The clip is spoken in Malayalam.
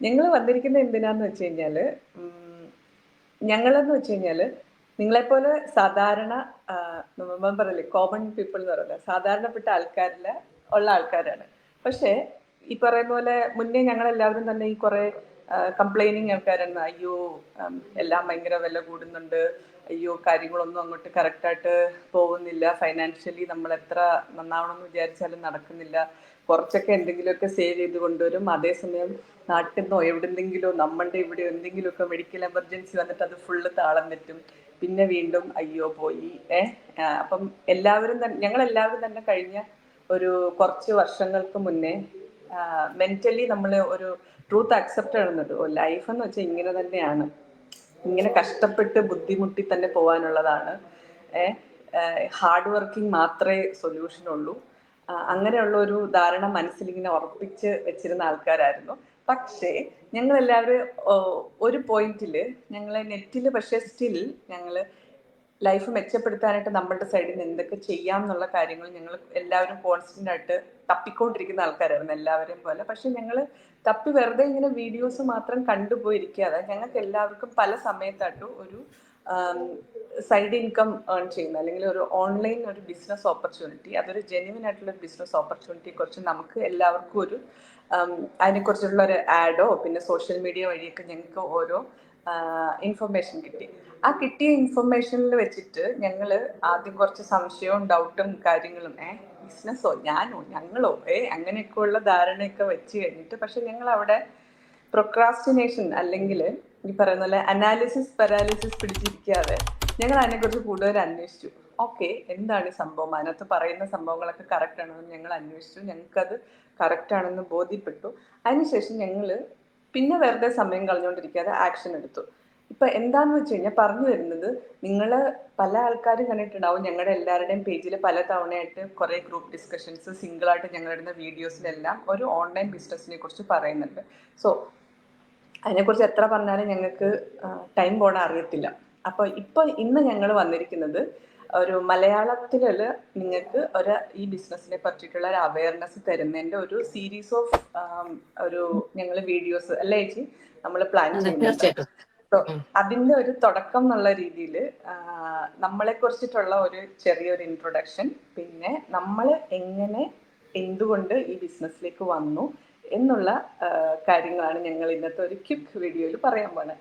ഞങ്ങൾ വന്നിരിക്കുന്നത് എന്തിനാന്ന് വെച്ച് കഴിഞ്ഞാല് ഞങ്ങളെന്ന് വെച്ച് കഴിഞ്ഞാല് നിങ്ങളെപ്പോലെ സാധാരണ നമ്മൾ പറയില്ലേ കോമൺ പീപ്പിൾ എന്ന് പറയില്ല സാധാരണപ്പെട്ട ആൾക്കാരില് ഉള്ള ആൾക്കാരാണ്. പക്ഷേ ഈ പറയുന്ന പോലെ മുന്നേ ഞങ്ങളെല്ലാവരും തന്നെ ഈ കുറെ കംപ്ലൈനിങ് ആൾക്കാരാണ്. അയ്യോ എല്ലാം ഭയങ്കര വില കൂടുന്നുണ്ട്, അയ്യോ കാര്യങ്ങളൊന്നും അങ്ങോട്ട് കറക്റ്റായിട്ട് പോകുന്നില്ല, ഫൈനാൻഷ്യലി നമ്മൾ എത്ര നന്നാവണമെന്ന് വിചാരിച്ചാലും നടക്കുന്നില്ല, കുറച്ചൊക്കെ എന്തെങ്കിലുമൊക്കെ സേവ് ചെയ്ത് കൊണ്ടുവരും, അതേസമയം നാട്ടിൽ നിന്നോ എവിടെന്തെങ്കിലോ നമ്മളുടെ ഇവിടെ എന്തെങ്കിലുമൊക്കെ മെഡിക്കൽ എമർജൻസി വന്നിട്ട് അത് ഫുള്ള് താളം തെറ്റും, പിന്നെ വീണ്ടും അയ്യോ പോയി. അപ്പം എല്ലാവരും തന്നെ ഞങ്ങളെല്ലാവരും തന്നെ കഴിഞ്ഞ ഒരു കുറച്ച് വർഷങ്ങൾക്ക് മുന്നേ മെന്റലി നമ്മൾ ഒരു ട്രൂത്ത് അക്സെപ്റ്റ് ചെയ്യുന്നത് ലൈഫ് എന്ന് വെച്ചാൽ ഇങ്ങനെ തന്നെയാണ്, ഇങ്ങനെ കഷ്ടപ്പെട്ട് ബുദ്ധിമുട്ടി തന്നെ പോകാനുള്ളതാണ്, ഹാർഡ് വർക്കിംഗ് മാത്രമേ സൊല്യൂഷൻ ഉള്ളൂ. അങ്ങനെയുള്ള ഒരു ധാരണ മനസ്സിലിങ്ങനെ ഉറപ്പിച്ച് വെച്ചിരുന്ന ആൾക്കാരായിരുന്നു. പക്ഷേ ഞങ്ങൾ എല്ലാവരും ഒരു പോയിന്റില് ഞങ്ങളെ നെറ്റിൽ പക്ഷേ സ്റ്റിൽ ഞങ്ങൾ ലൈഫ് മെച്ചപ്പെടുത്താനായിട്ട് നമ്മളുടെ സൈഡിൽ നിന്ന് എന്തൊക്കെ ചെയ്യാം എന്നുള്ള കാര്യങ്ങൾ ഞങ്ങൾ എല്ലാവരും കോൺസ്റ്റന്റ് ആയിട്ട് തപ്പിക്കൊണ്ടിരിക്കുന്ന ആൾക്കാരായിരുന്നു എല്ലാവരെയും പോലെ. പക്ഷെ ഞങ്ങൾ തപ്പി വെറുതെ ഇങ്ങനെ വീഡിയോസ് മാത്രം കണ്ടുപോയിരിക്കാതെ ഞങ്ങൾക്ക് എല്ലാവർക്കും പല സമയത്തായിട്ടും ഒരു സൈഡ് ഇൻകം ഏൺ ചെയ്യുന്ന അല്ലെങ്കിൽ ഒരു ഓൺലൈൻ ഒരു ബിസിനസ് ഓപ്പർച്യൂണിറ്റി, അതൊരു ജെന്യുവൻ ആയിട്ടുള്ള ബിസിനസ് ഓപ്പർച്യൂണിറ്റിയെ കുറിച്ച് നമുക്ക് എല്ലാവർക്കും ഒരു അതിനെക്കുറിച്ചുള്ള ഒരു ആഡോ പിന്നെ സോഷ്യൽ മീഡിയ വഴിയൊക്കെ ഞങ്ങൾക്ക് ഓരോ ഇൻഫർമേഷൻ കിട്ടി. ആ കിട്ടിയ ഇൻഫർമേഷനിൽ വെച്ചിട്ട് ഞങ്ങൾ ആദ്യം കുറച്ച് സംശയവും ഡൗട്ടും കാര്യങ്ങളും ബിസിനസ്സോ ഞാനോ ഞങ്ങളോ അങ്ങനെയൊക്കെയുള്ള ധാരണയൊക്കെ വെച്ച് കഴിഞ്ഞിട്ട് പക്ഷെ ഞങ്ങൾ അവിടെ പ്രൊക്രാസ്റ്റിനേഷൻ അല്ലെങ്കിൽ ഈ പറയുന്ന പോലെ അനാലിസിസ് പാരാലിസിസ് പിടിച്ചിരിക്കാതെ ഞങ്ങൾ അതിനെക്കുറിച്ച് കൂടുതൽ അന്വേഷിച്ചു. ഓക്കെ, എന്താണ് ഈ സംഭവം, അതിനകത്ത് പറയുന്ന സംഭവങ്ങളൊക്കെ കറക്റ്റ് ആണെന്ന് ഞങ്ങൾ അന്വേഷിച്ചു, ഞങ്ങൾക്കത് കറക്റ്റ് ആണെന്ന് ബോധ്യപ്പെട്ടു. അതിനുശേഷം ഞങ്ങൾ പിന്നെ വെറുതെ സമയം കളഞ്ഞുകൊണ്ടിരിക്കാതെ ആക്ഷൻ എടുത്തു. ഇപ്പൊ എന്താന്ന് വെച്ച് കഴിഞ്ഞാൽ പറഞ്ഞു വരുന്നത്, നിങ്ങൾ പല ആൾക്കാരും കണ്ടിട്ടുണ്ടാവും ഞങ്ങളുടെ എല്ലാവരുടെയും പേജിൽ പല തവണയായിട്ട് കുറെ ഗ്രൂപ്പ് ഡിസ്കഷൻസ് സിംഗിളായിട്ട് ഞങ്ങളിടുന്ന വീഡിയോസിലെല്ലാം ഒരു ഓൺലൈൻ ബിസിനസിനെ കുറിച്ച് പറയുന്നുണ്ട്. സോ അതിനെക്കുറിച്ച് എത്ര പറഞ്ഞാലും ഞങ്ങൾക്ക് ടൈം പോണ അറിയത്തില്ല. അപ്പൊ ഇന്ന് ഞങ്ങൾ വന്നിരിക്കുന്നത് ഒരു മലയാളത്തില് നിങ്ങൾക്ക് ഈ ബിസിനസിനെ പറ്റിയിട്ടുള്ള ഒരു അവയർനെസ് തരുന്നതിന്റെ ഒരു സീരീസ് ഓഫ് ഒരു ഞങ്ങൾ വീഡിയോസ് അല്ലേ ചേച്ചി നമ്മൾ പ്ലാൻ ചെയ്യുന്നുണ്ട്. സോ അതിന്റെ ഒരു തുടക്കം എന്നുള്ള രീതിയിൽ നമ്മളെ കുറിച്ചിട്ടുള്ള ഒരു ചെറിയൊരു ഇൻട്രൊഡക്ഷൻ, പിന്നെ നമ്മൾ എങ്ങനെ എന്തുകൊണ്ട് ഈ ബിസിനസ്സിലേക്ക് വന്നു എന്നുള്ള കാര്യങ്ങളാണ് ഞങ്ങൾ ഇന്നത്തെ ഒരു ക്വിക്ക് വീഡിയോയിൽ പറയാൻ പോകുന്നത്.